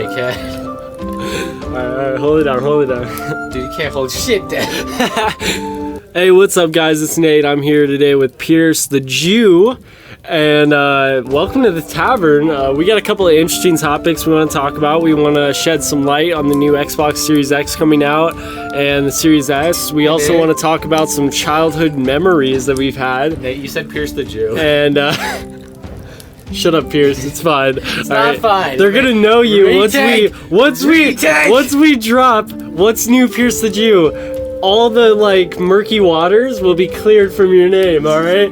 dickhead. Alright, hold it down. Dude, you can't hold shit down. Hey, what's up, guys? It's Nate. I'm here today with Pierce the Jew, and welcome to the Tavern. We got a couple of interesting topics we want to talk about. We want to shed some light on the new Xbox Series X coming out and the Series S. We also want to talk about some childhood memories that we've had. Nate, you said Pierce the Jew. And, shut up, Pierce. It's fine. It's not fine. They're gonna know you once Retake. we drop what's new, Pierce the Jew. All the murky waters will be cleared from your name. All right.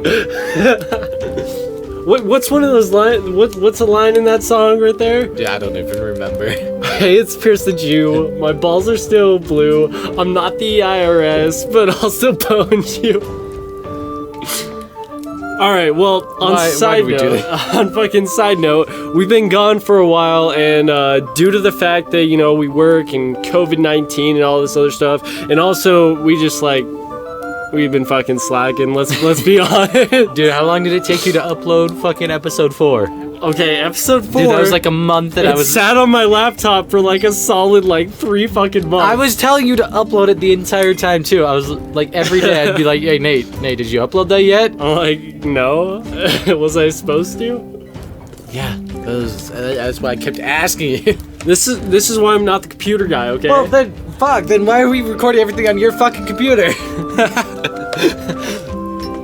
What's one of those lines? What's a line in that song right there? Yeah, I don't even remember. Hey, it's Pierce the Jew. My balls are still blue. I'm not the IRS, but I'll still bone you. All right. Well, on fucking side note, we've been gone for a while, and due to the fact that we work and COVID-19 and all this other stuff, and also we've been fucking slacking. Let's be honest. Dude, how long did it take you to upload fucking episode 4? Okay, episode 4. Dude, that was like a month that I was sat on my laptop for a solid 3 fucking months. I was telling you to upload it the entire time too. I was every day I'd be like, "Hey Nate, did you upload that yet?" I'm like, "No." Was I supposed to? Yeah, that's why I kept asking you. This is why I'm not the computer guy, okay? Well, then why are we recording everything on your fucking computer?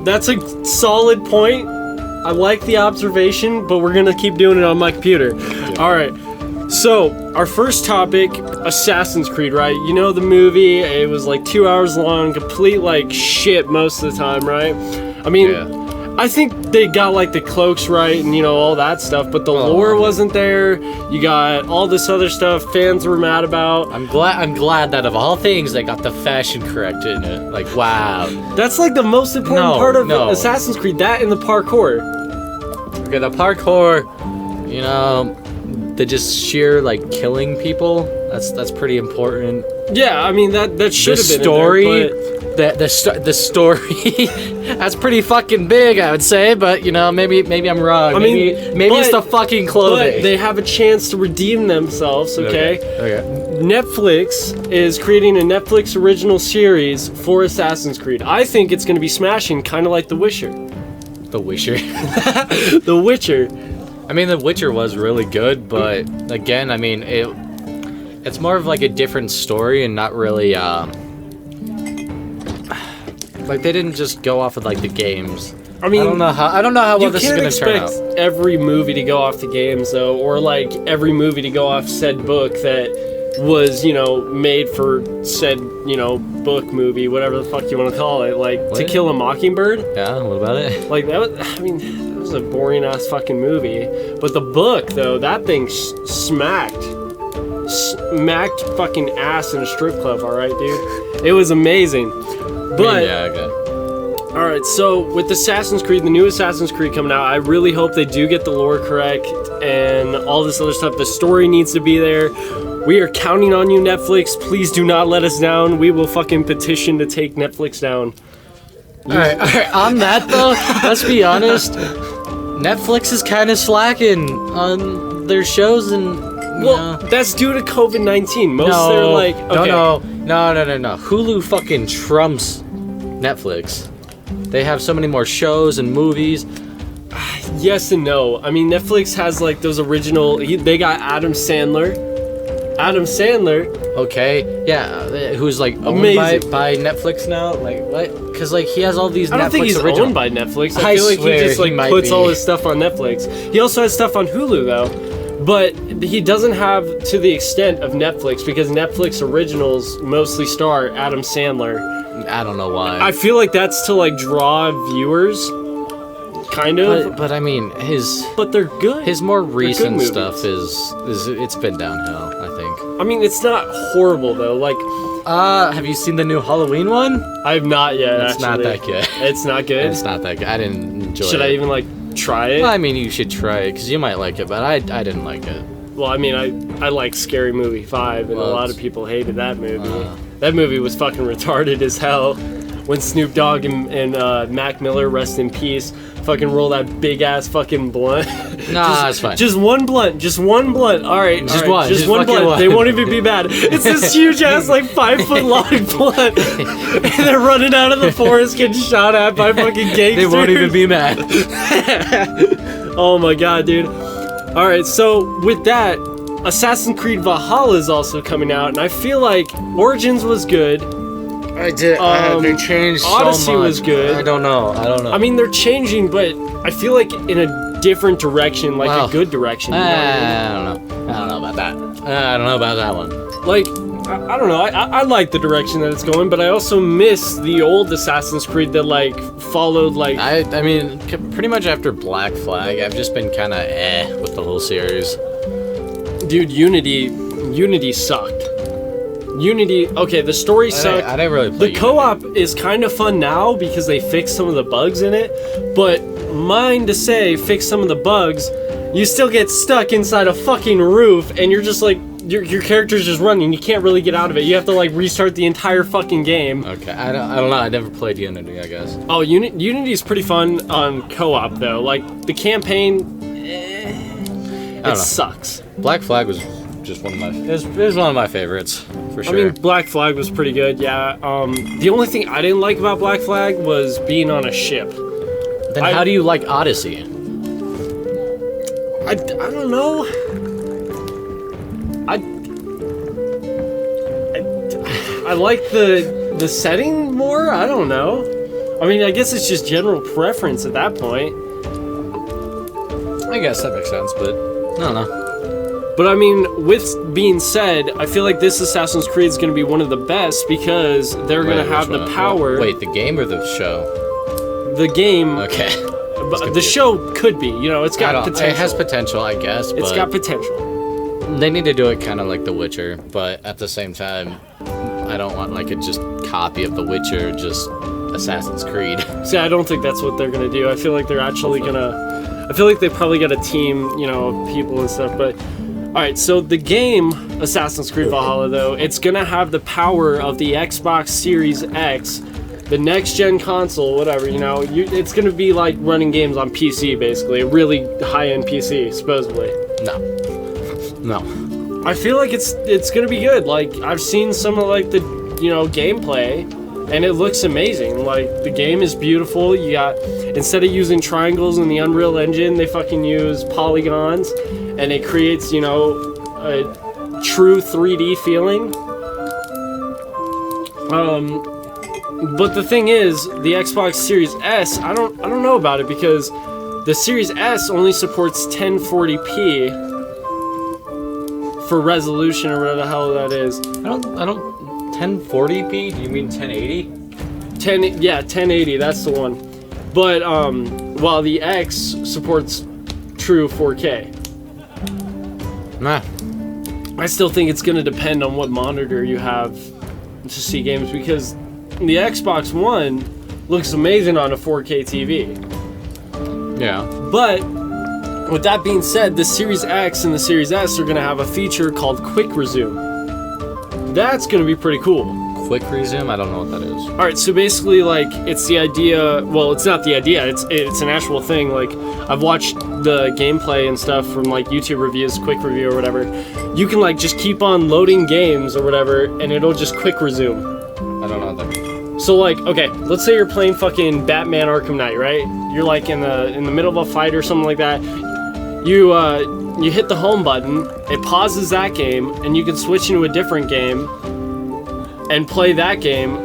That's a solid point. I like the observation, but we're gonna keep doing it on my computer. Yeah. All right. So our first topic, Assassin's Creed, right? You know the movie. It was 2 hours long, complete shit most of the time, right? I mean, yeah. I think they got the cloaks right and all that stuff, but the lore wasn't there. You got all this other stuff fans were mad about. I'm glad that of all things they got the fashion correct in it. Wow. That's the most important part of Assassin's Creed. That and the parkour. Okay, the parkour, the just sheer killing people. That's pretty important. Yeah, I mean that should have been story. In there, but the story. That's pretty fucking big, I would say. But maybe I'm wrong. Maybe it's the fucking clothing. But they have a chance to redeem themselves. Okay. Okay. Netflix is creating a Netflix original series for Assassin's Creed. I think it's going to be smashing, kind of like The Witcher. The Witcher. The Witcher. I mean, The Witcher was really good, but again, I mean, it's more of a different story and not really they didn't just go off of the games. I mean, I don't know how well this is going to turn out. You can't expect every movie to go off the games though, or every movie to go off said book that was made for said book movie, whatever the fuck you want to call it, To Kill a Mockingbird. Yeah, what about it? That was a boring ass fucking movie, but the book though, that thing smacked fucking ass in a strip club. All right, dude, it was amazing. But yeah, okay. All right, so with Assassin's Creed, the new Assassin's Creed coming out, I really hope they do get the lore correct and all this other stuff. The story needs to be there. We are counting on you, Netflix. Please do not let us down. We will fucking petition to take Netflix down. All right. On that though, let's be honest. Netflix is kind of slacking on their shows and. That's due to COVID-19. No. Hulu fucking trumps Netflix. They have so many more shows and movies. Yes and no. I mean, Netflix has those original. They got Adam Sandler. Okay, yeah, who's owned by Netflix now? What? Because he has all these. I don't think he's owned by Netflix. I feel he just puts all his stuff on Netflix. He also has stuff on Hulu though, but he doesn't have to the extent of Netflix because Netflix originals mostly star Adam Sandler. I don't know why. I feel that's to draw viewers. Kind of, but I mean But they're good. His more recent stuff is it's been downhill. I think. I mean, it's not horrible though. Have you seen the new Halloween one? I have not yet. It's not that good. It's not good. It's not that good. I didn't enjoy it. Should I even try it? Well, I mean, you should try it because you might like it, but I didn't like it. Well, I mean, I like Scary Movie 5, and a lot of people hated that movie. That movie was fucking retarded as hell. when Snoop Dogg and Mac Miller, rest in peace, fucking roll that big ass fucking blunt. Nah, it's fine. Just one blunt. All right, Just one. Just one fucking blunt. one. They won't even be mad. It's this huge ass, like 5 foot long blunt, and they're running out of the forest, getting shot at by fucking gangsters. They won't even be mad. Oh my god, dude. All right, so with that, Assassin's Creed Valhalla is also coming out, and I feel like Origins was good. I did. They changed Odyssey so much. was good. I don't know. I mean, they're changing, but I feel like in a different direction, like a good direction. You know what I mean? I don't know about that. I don't know about that one. Like, I don't know. I like the direction that it's going, but I also miss the old Assassin's Creed that like followed like. I mean, pretty much after Black Flag, I've just been kind of with the whole series. Dude, Unity sucked. Unity, okay, the story sucked. I didn't really play The co-op is kind of fun now because they fixed some of the bugs in it, but mine to say, fix some of the bugs, you still get stuck inside a fucking roof, and you're just like, your character's just running. You can't really get out of it. You have to like restart the entire fucking game. Okay, I don't know. I never played Unity, I guess. Oh, Unity is pretty fun on co-op though. Like the campaign, it sucks. Black Flag was just one of my. It was one of my favorites for sure. I mean, Black Flag was pretty good. Yeah. The only thing I didn't like about Black Flag was being on a ship. Then how do you like Odyssey? I don't know. I like the setting more. I don't know. I mean, I guess it's just general preference at that point. I guess that makes sense, but I don't know. But I mean, with being said, I feel like this Assassin's Creed is going to be one of the best because they're going to have the power. Wait, the game or the show? The game. Okay. But the show could be. You know, it's got potential. It has potential, I guess. It's got potential. They need to do it kind of like The Witcher, but at the same time, I don't want like a just copy of The Witcher, just Assassin's Creed. See, I don't think that's what they're going to do. I feel like they're actually going to... I feel like they probably got a team, you know, of people and stuff, but... Alright, so the game, Assassin's Creed Valhalla, though, it's gonna have the power of the Xbox Series X, the next-gen console, whatever, you know, it's gonna be like running games on PC, basically, a really high-end PC, supposedly. No. I feel like it's gonna be good. Like, I've seen some of, like, the, you know, gameplay, and it looks amazing. Like, the game is beautiful. You got, instead of using triangles in the Unreal Engine, they fucking use polygons. And it creates, you know, a true 3D feeling. But the thing is, the Xbox Series S, I don't know about it because the Series S only supports 1040p for resolution or whatever the hell that is. I don't 1040p? You mean 1080? 1080, that's the one. But while the X supports true 4K. Nah. I still think it's going to depend on what monitor you have to see games because the Xbox One looks amazing on a 4K TV. Yeah. But with that being said, the Series X and the Series S are going to have a feature called Quick Resume. That's going to be pretty cool. Quick Resume? I don't know what that is. Alright, so basically, like, it's the idea... Well, it's not the idea. It's an actual thing. Like, I've watched the gameplay and stuff from, like, YouTube reviews, quick review or whatever. You can, like, just keep on loading games or whatever, and it'll just quick resume. I don't know what that means. So, like, okay, let's say you're playing fucking Batman Arkham Knight, right? You're, like, in the middle of a fight or something like that. You hit the home button, it pauses that game, and you can switch into a different game and play that game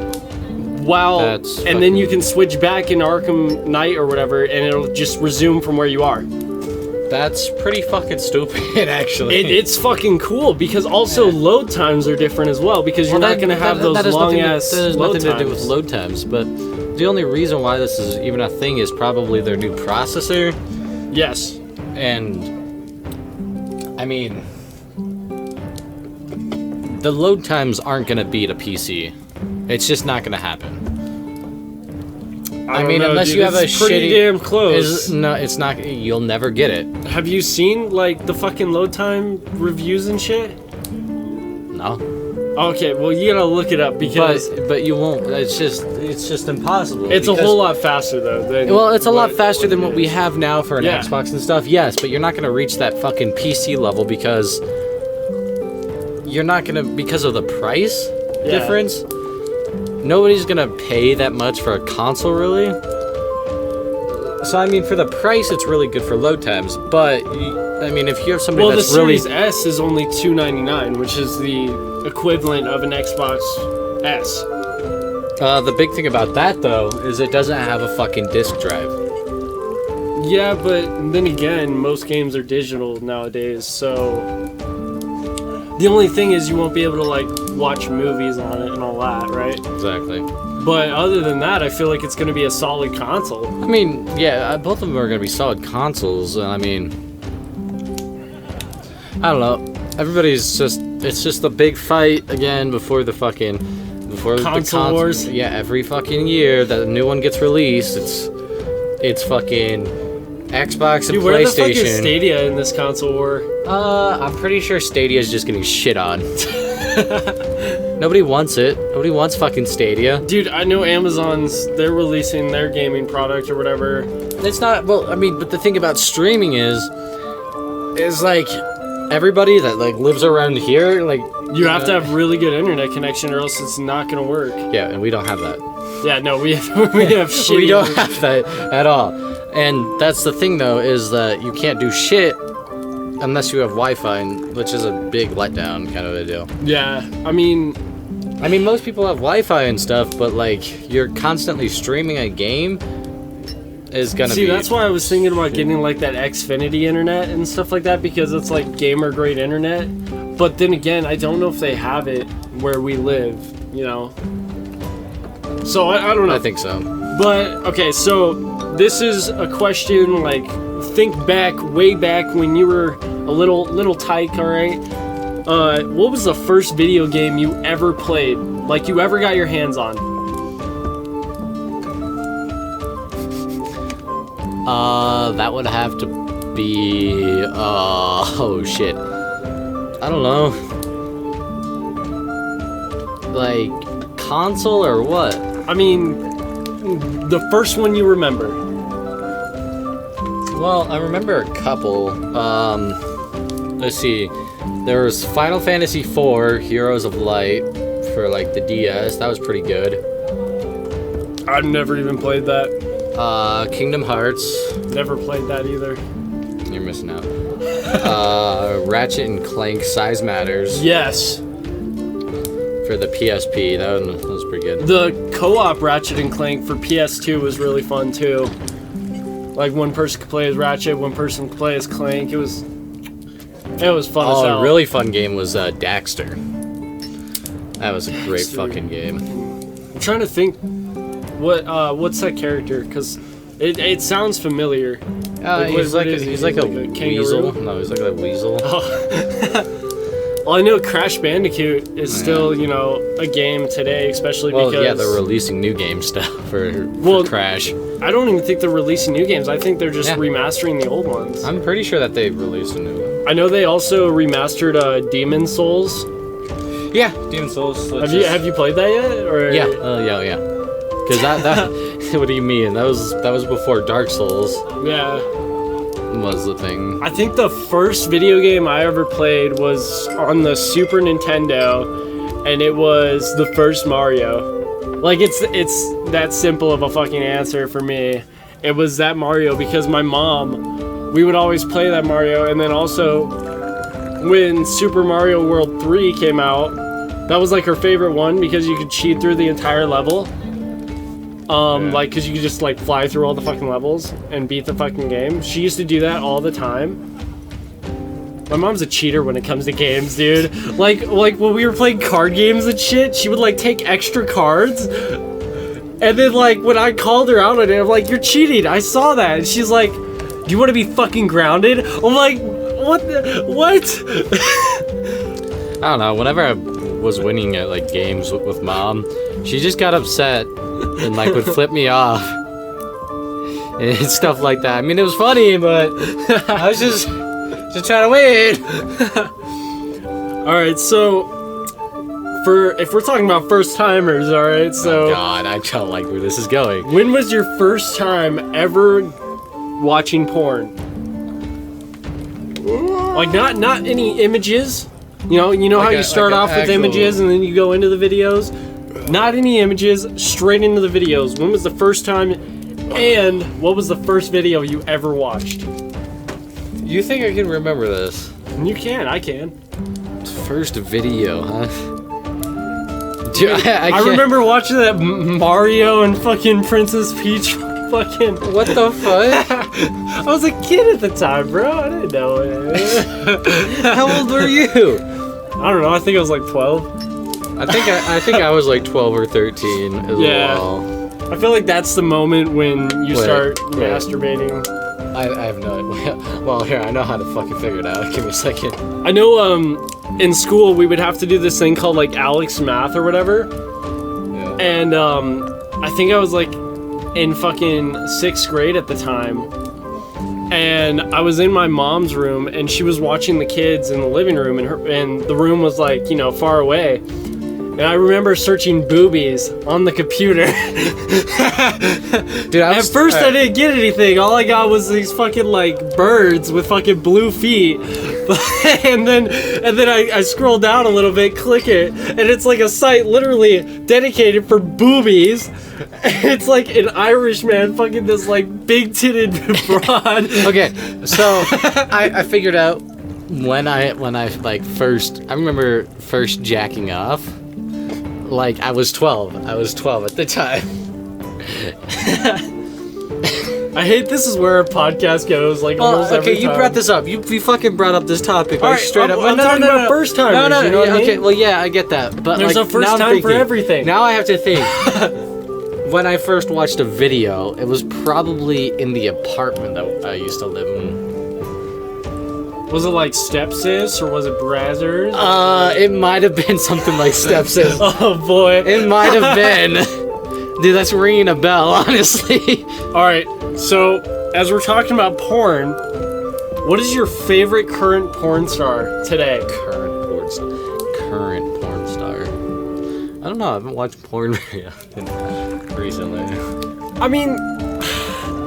and then you can switch back in Arkham Knight or whatever and it'll just resume from where you are. That's pretty fucking stupid, actually. It's fucking cool because also load times are different as well because you're not going to have those long-ass That has load nothing times. to do with load times, but the only reason why this is even a thing is probably their new processor. Yes. And, I mean... the load times aren't going to beat a PC. It's just not going to happen. I mean, unless you have a pretty shitty... damn close. No, it's not... You'll never get it. Have you seen, like, the fucking load time reviews and shit? No. Okay, well you gotta look it up because But you won't. It's just impossible. it's a because- whole lot faster though. Well, it's a lot faster than it what we is. have now for an Yeah. Xbox and stuff. Yes, but you're not gonna reach that fucking PC level because of the price Yeah. difference. Nobody's gonna pay that much for a console, really. So I mean, for the price, it's really good for load times. But I mean, if you have somebody Well, the that's really Series S is only $299, which is the equivalent of an Xbox S. the big thing about that though is it doesn't have a fucking disc drive. Yeah, but then again, most games are digital nowadays, so the only thing is you won't be able to like watch movies on it and all that, right? Exactly. But other than that, I feel like it's going to be a solid console. I mean, yeah, both of them are gonna be solid consoles. I mean, I don't know. It's just the big fight again before the Console wars? Yeah, every fucking year that a new one gets released, it's fucking Xbox and Dude, where the fuck is PlayStation. Stadia in this console war? I'm pretty sure Stadia is just getting shit on. Nobody wants it. Nobody wants fucking Stadia. Dude, I know they're releasing their gaming product or whatever. It's not. Well, I mean, but the thing about streaming is like everybody that like lives around here, like You have to have really good internet connection or else it's not going to work. yeah, and we don't have that. Yeah, no, we have shitty. We don't have that at all. And that's the thing though, is that you can't do shit unless you have Wi-Fi, which is a big letdown kind of a deal. Yeah, I mean, Most people have Wi-Fi and stuff, but like you're constantly streaming a game is gonna see, be. that's why I was thinking about getting like that Xfinity internet and stuff like that because it's like gamer grade internet. But then again, I don't know if they have it where we live, you know. So I don't know. I think so. But okay, so this is a question like think back, way back when you were a little tyke, all right? What was the first video game you ever played? Like you ever got your hands on? That would have to be. Oh shit. I don't know. Like console or what? I mean, the first one you remember. Well, I remember a couple. Let's see. There was Final Fantasy IV, Heroes of Light, for like the DS. That was pretty good. I've never even played that. Kingdom Hearts. Never played that either. You're missing out. Ratchet and Clank Size Matters Yes. for the PSP. That one was pretty good. The co-op Ratchet and Clank for PS2 was really fun too. Like one person could play as Ratchet, one person could play as Clank. It was fun as Oh, hell. a really fun game was Daxter. That was a great Daxter. fucking game. I'm trying to think what's that character because it sounds familiar. He's like a kangaroo? weasel. No, he's like a weasel. Well, I know Crash Bandicoot is still, you know, a game today, especially Well, because yeah, they're releasing new game stuff for Crash. I don't even think they're releasing new games. I think they're just Yeah. remastering the old ones. I'm pretty sure that they released a new one. I know they also remastered Demon Souls. Yeah, Demon Souls. Have you played that yet? Or Yeah, yeah. Because that what do you mean? That was before Dark Souls yeah. was the thing. I think the first video game I ever played was on the Super Nintendo, and it was the first Mario. Like it's that simple of a fucking answer for me. It was that Mario because my mom, we would always play that Mario, and then also when Super Mario World 3 came out, that was like her favorite one because you could cheat through the entire level. Like, cause you could just like fly through all the fucking levels and beat the fucking game. She used to do that all the time. My mom's a cheater when it comes to games, dude. Like when we were playing card games and shit, she would like take extra cards. And then like when I called her out on it, I'm like, "You're cheating. I saw that." And she's like, "Do you want to be fucking grounded?" I'm like, "What? What?" I don't know. Whenever I was winning at like games with mom, she just got upset and like would flip me off and stuff like that. I mean, it was funny, but I was just trying to win. All right, so if we're talking about first timers, all right. So, Oh God, I don't like where this is going. when was your first time ever watching porn? Like not any images. You know how Like you start off with actual- images and then you go into the videos. Not any images, straight into the videos. When was the first time, and what was the first video you ever watched? You think I can remember this? You can, I can. First video, huh? Dude, I I can't- remember watching that Mario and fucking Princess Peach fucking. What the fuck? I was a kid at the time, bro. I didn't know it. How old were you? I don't know. I think I was like 12. I think I was like 12 or 13 as Yeah. well. I feel like that's the moment when you Wait, start wait. masturbating. I have no idea. Well, here, I know how to fucking figure it out. Give me a second. I know in school we would have to do this thing called like Alex Math or whatever. Yeah. And I think I was like in fucking 6th grade at the time. And I was in my mom's room and she was watching the kids in the living room and the room was like, you know, far away. And I remember searching boobies on the computer. Dude, At first I didn't get anything. All I got was these fucking like birds with fucking blue feet. and then I scroll down a little bit, click it, and it's like a site literally dedicated for boobies. It's like an Irish man fucking this like big titted broad. Okay, so I figured out when I like first. I remember first jacking off. Like I was 12. I was 12 at the time. I hate this is where our podcast goes like almost every okay, you time. brought this up. You fucking brought up this topic. All Like right, straight up. I'm talking about first timers. No, no, you know what I mean? okay. Well, yeah, I get that. But There's like, a first now I'm time for thinking- everything. Now I have to think. When I first watched a video, it was probably in the apartment that I used to live in. Was it like Stepsis or was it Brazzers? It might have been something like Stepsis. Oh boy. It might have been. Dude, that's ringing a bell, honestly. Alright, so as we're talking about porn, what is your favorite current porn star today? Current porn star. I don't know. I haven't watched porn very often recently. I mean,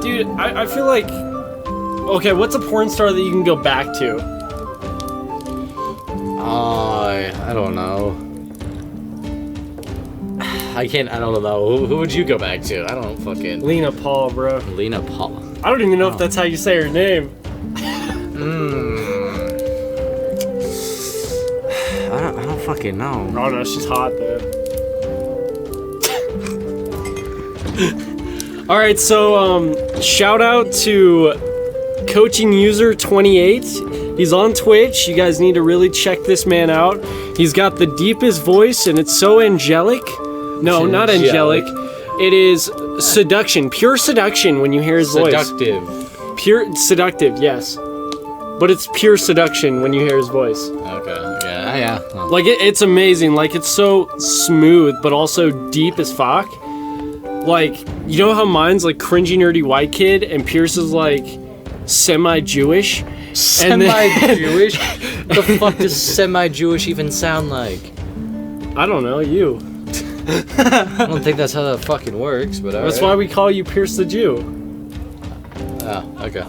dude, I feel like. Okay, what's a porn star that you can go back to? I don't know. I don't know. Who would you go back to? I don't fucking. Lena Paul, bro. Lena Paul. I don't even know if that's how you say her name. I don't fucking know. Oh no, she's hot though. Alright, so shout out to Coaching User 28. He's on Twitch. You guys need to really check this man out. He's got the deepest voice and it's so angelic. No, not angelic. It is seduction, pure seduction when you hear his voice. Seductive. Pure seductive, yes. But it's pure seduction when you hear his voice. Okay. Yeah. Well, Like it's amazing. Like it's so smooth, but also deep as fuck. Like you know how mine's like cringy nerdy white kid, and Pierce is like semi-Jewish. Semi-Jewish? The fuck does semi-Jewish even sound like? I don't know you. I don't think that's how that fucking works, but That's why we call you Pierce the Jew. Oh, okay.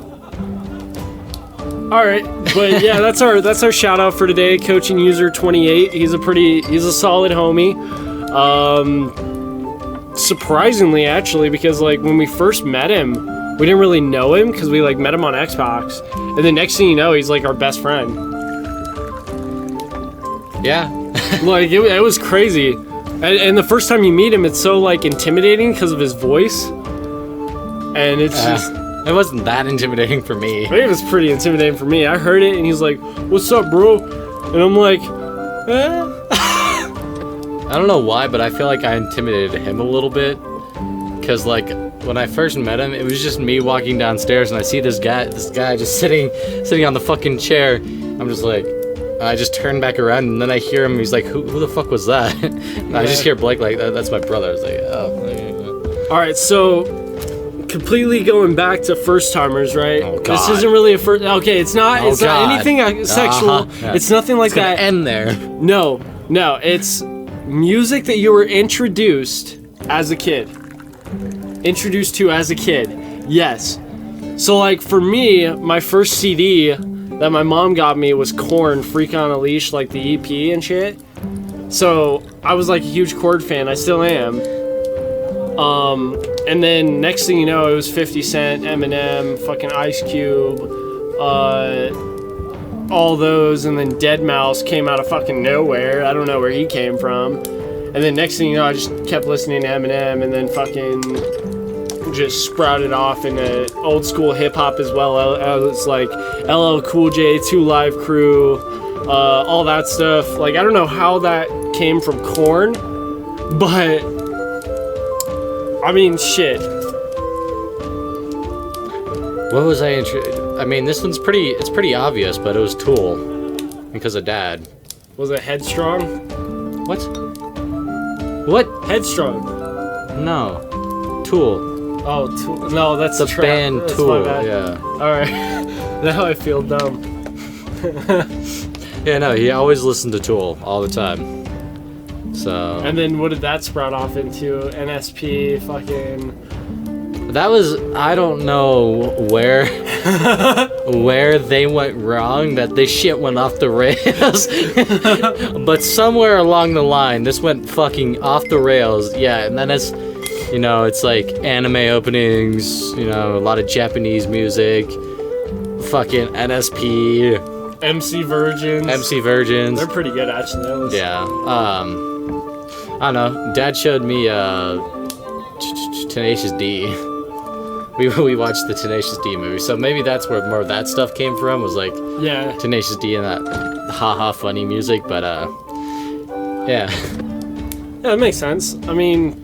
All right, but yeah, that's our shout out for today. Coaching User 28. He's a solid homie. Surprisingly, actually, because like when we first met him, we didn't really know him because we like met him on Xbox, and the next thing you know, he's like our best friend. Yeah. Like it was crazy, and the first time you meet him, it's so like intimidating because of his voice, and it's just. It wasn't that intimidating for me. It was pretty intimidating for me. I heard it, and he's like, "What's up, bro?" And I'm like, "Eh." I don't know why, but I feel like I intimidated him a little bit. Cause like when I first met him, it was just me walking downstairs, and I see this guy just sitting on the fucking chair. I'm just like, I just turn back around, and then I hear him. He's like, "Who the fuck was that?" And I just hear Blake like, "That's my brother." I was like, "Oh." All right, so completely going back to first timers, right? Oh, This God. isn't really a first. Okay, it's not. Oh, It's not God. anything sexual. Yeah. It's nothing like It's gonna that. end there. No, it's music that you were introduced as a kid. Introduced to as a kid. Yes. So, like, for me, my first CD that my mom got me was Korn, Freak on a Leash, like the EP and shit. So, I was, like, a huge Korn fan. I still am. And then, next thing you know, it was 50 Cent, Eminem, fucking Ice Cube, all those, and then Deadmau5 came out of fucking nowhere. I don't know where he came from. And then next thing you know, I just kept listening to Eminem, and then fucking just sprouted off into old school hip hop as well. I was like LL Cool J, 2 Live Crew, all that stuff. Like, I don't know how that came from Korn, but I mean, shit. What was I I mean, this one's it's pretty obvious, but it was Tool because of Dad. Was it Headstrong? What? What? Headstrong. No. Tool. Oh, Tool. No, that's the band that's Tool. my bad. Yeah. All right. Now I feel dumb. Yeah, no, he always listened to Tool all the time. So. And then what did that sprout off into? NSP, fucking. That was, I don't know where they went wrong, that this shit went off the rails. But somewhere along the line, this went fucking off the rails. Yeah, and then it's, you know, it's like anime openings, you know, a lot of Japanese music, fucking NSP. MC Virgins. They're pretty good, actually. Yeah. I don't know. Dad showed me Tenacious D. We watched the Tenacious D movie, so maybe that's where more of that stuff came from. Was like Tenacious D and that haha funny music, but yeah. Yeah, that makes sense. I mean,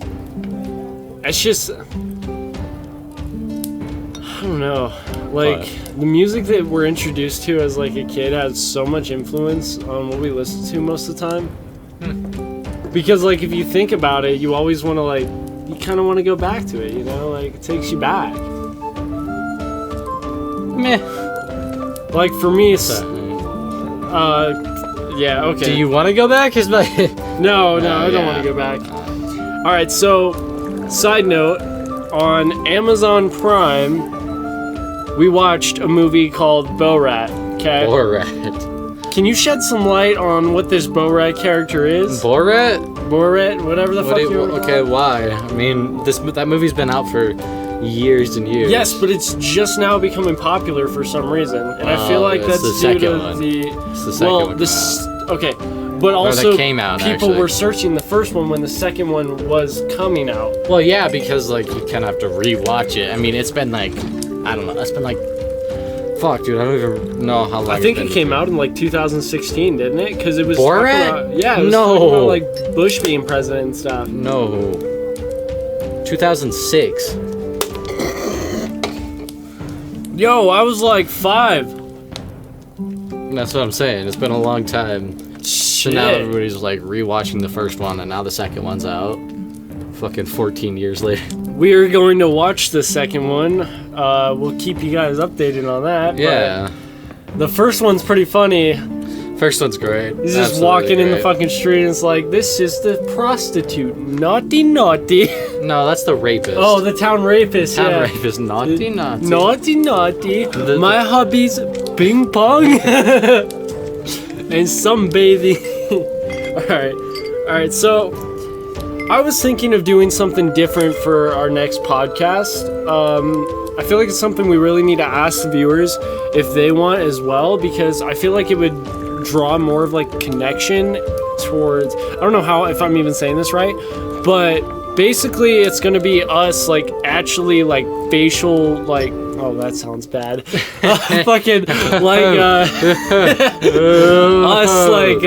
it's just I don't know. Like, the music that we're introduced to as like a kid has so much influence on what we listen to most of the time. Because like if you think about it, you always want to like. You kind of want to go back to it, you know? Like, it takes you back. Meh. Like, for me, it's... yeah, okay. Do you want to go back? No, I don't want to go back. Alright, so, side note, on Amazon Prime, we watched a movie called Borat, okay? Borat. Can you shed some light on what this Borat character is? Borat, whatever the fuck you were okay, why? I mean, that movie's been out for years and years. Yes, but it's just now becoming popular for some reason, and I feel like that's due to It's the second one. Okay, but also that came out, people actually. were searching the first one when the second one was coming out. Well, yeah, because like you kind of have to rewatch it. I mean, it's been like, I don't know, it's been like, fuck, dude, I don't even know how long. I think it came out in like 2016, didn't it? Because it was Borat. Yeah, it was talking about, like Bush being president and stuff. No. 2006. Yo, I was like 5. That's what I'm saying. It's been a long time. Shit. So now everybody's like rewatching the first one, and now the second one's out. Fucking 14 years later. We are going to watch the second one. We'll keep you guys updated on that. Yeah. The first one's pretty funny. First one's great. He's just walking in the fucking street and it's like, this is the prostitute. Naughty, naughty. No, that's the rapist. Oh, the town rapist, Town rapist. Naughty, naughty. Naughty, naughty. My hobbies, ping pong. And sunbathing. Alright, so I was thinking of doing something different for our next podcast. I feel like it's something we really need to ask the viewers if they want as well, because I feel like it would draw more of like connection towards, I don't know how, if I'm even saying this right, but basically it's going to be us like actually like facial, like, oh, that sounds bad. Fucking like us like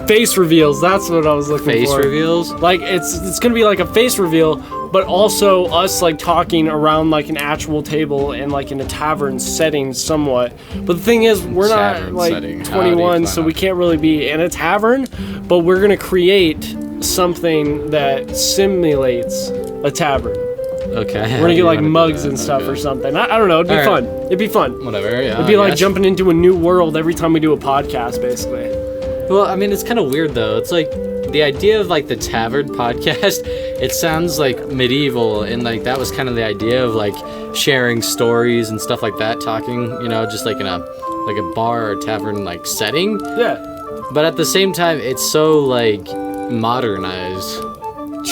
face reveals. That's what I was looking for. Face reveals? Like it's gonna be like a face reveal, but also us like talking around like an actual table and like in a tavern setting somewhat. But the thing is, we're not like 21, so we can't really be in a tavern, but we're gonna create something that simulates a tavern. Okay. We're gonna get like mugs and stuff or something. I don't know, it'd be fun. It'd be fun. Whatever, yeah. It'd be like jumping into a new world every time we do a podcast, basically. Well, I mean, it's kind of weird though. It's like, the idea of like the Tavern podcast, it sounds like medieval, and like that was kind of the idea of like sharing stories and stuff like that, talking, you know, just like in a bar or tavern like setting. Yeah. But at the same time, it's so like modernized.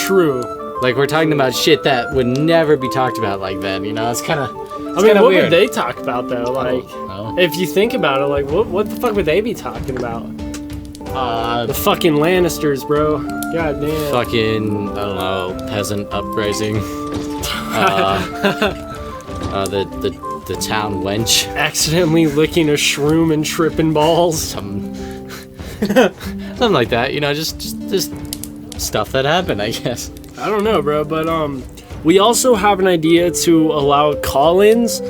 True. Like we're talking about shit that would never be talked about like then, you know? It's kind of. I mean, what would they talk about though? Like, Oh. if you think about it, like, what the fuck would they be talking about? The fucking Lannisters, bro. God damn. Fucking, I don't know, peasant uprising. The town wench. Accidentally licking a shroom and tripping balls. Something like that, you know, just stuff that happened, I guess. I don't know, bro, but we also have an idea to allow call-ins.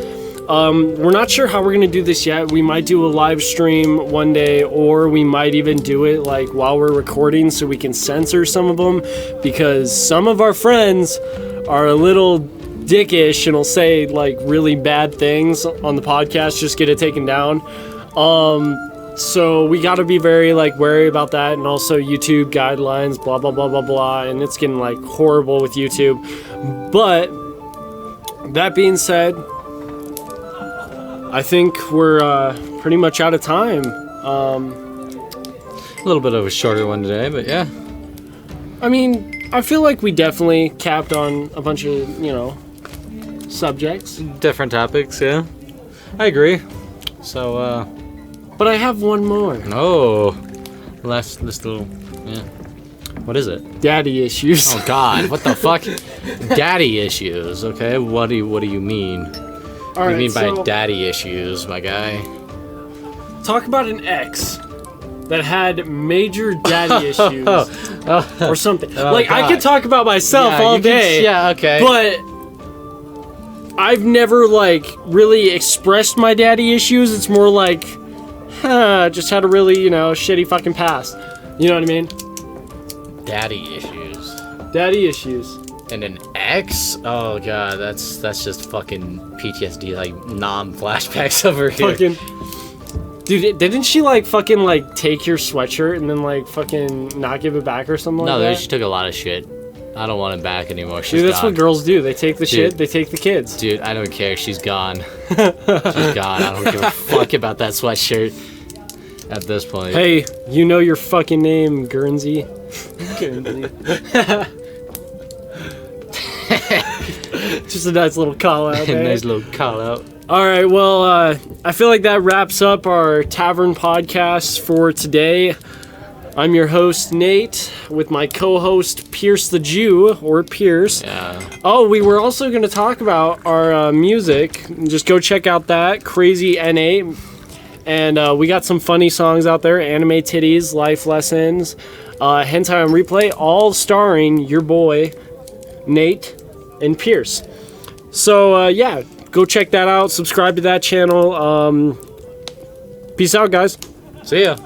We're not sure how we're gonna do this yet. We might do a live stream one day, or we might even do it like while we're recording so we can censor some of them, because some of our friends are a little dickish and will say like really bad things on the podcast, just get it taken down. So we got to be very like wary about that, and also YouTube guidelines, blah blah blah blah blah, and it's getting like horrible with YouTube. But that being said, I think we're pretty much out of time. A little bit of a shorter one today, but yeah. I mean, I feel like we definitely capped on a bunch of, you know, subjects. Different topics, yeah. I agree. So, But I have one more. oh, last this little, yeah. What is it? Daddy issues. Oh God, what the fuck? Daddy issues. Okay, what do you mean? All What do right, you mean by so daddy issues, my guy? talk about an ex that had major daddy issues or something. Like, I God. could talk about myself Yeah, all you could- day. yeah, okay. But I've never like really expressed my daddy issues. It's more like, just had a really, you know, shitty fucking past. You know what I mean? Daddy issues. Daddy issues. And an ex? Oh God, that's just fucking PTSD, like flashbacks over here. Fucking. Dude, didn't she like fucking like take your sweatshirt and then like fucking not give it back or something No, like that? she took a lot of shit. I don't want it back anymore. She's Dude, that's gone. what girls do. They take the shit, Dude. they take the kids. Dude, I don't care. She's gone. She's gone. I don't give a fuck about that sweatshirt at this point. Hey, you know your fucking name, Guernsey. Guernsey. Just a nice little call out, man. Nice little call out. All right, well, I feel like that wraps up our Tavern podcast for today. I'm your host, Nate, with my co-host, Pierce the Jew, or Pierce. Yeah. Oh, we were also going to talk about our music. Just go check out that, Crazy N8. And we got some funny songs out there, Anime Titties, Life Lessons, Hentai on Replay, all starring your boy, Nate and Pierce. So, yeah, go check that out. Subscribe to that channel. Peace out, guys. See ya.